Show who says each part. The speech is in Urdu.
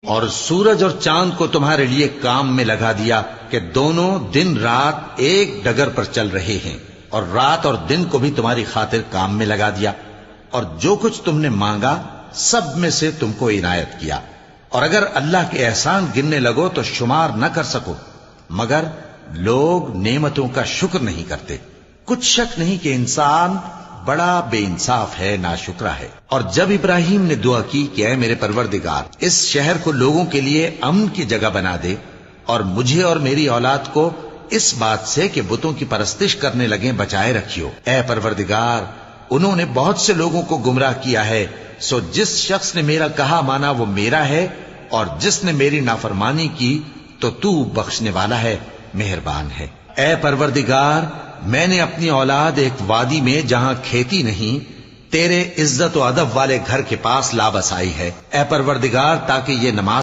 Speaker 1: اور سورج اور چاند کو تمہارے لیے کام میں لگا دیا کہ دونوں دن رات ایک ڈگر پر چل رہے ہیں، اور رات اور دن کو بھی تمہاری خاطر کام میں لگا دیا، اور جو کچھ تم نے مانگا سب میں سے تم کو عنایت کیا، اور اگر اللہ کے احسان گننے لگو تو شمار نہ کر سکو، مگر لوگ نعمتوں کا شکر نہیں کرتے۔ کچھ شک نہیں کہ انسان بڑا بے انصاف ہے، ناشکرا ہے۔ اور جب ابراہیم نے دعا کی کہ اے میرے پروردگار، اس شہر کو لوگوں کے لیے امن کی جگہ بنا دے، اور مجھے اور میری اولاد کو اس بات سے کہ بتوں کی پرستش کرنے لگیں بچائے رکھیو۔ اے پروردگار، انہوں نے بہت سے لوگوں کو گمراہ کیا ہے، سو جس شخص نے میرا کہا مانا وہ میرا ہے، اور جس نے میری نافرمانی کی تو بخشنے والا ہے، مہربان ہے۔ اے پروردگار، میں نے اپنی اولاد ایک وادی میں جہاں کھیتی نہیں، تیرے عزت و ادب والے گھر کے پاس لا بسائی ہے۔ اے پروردگار، تاکہ یہ نماز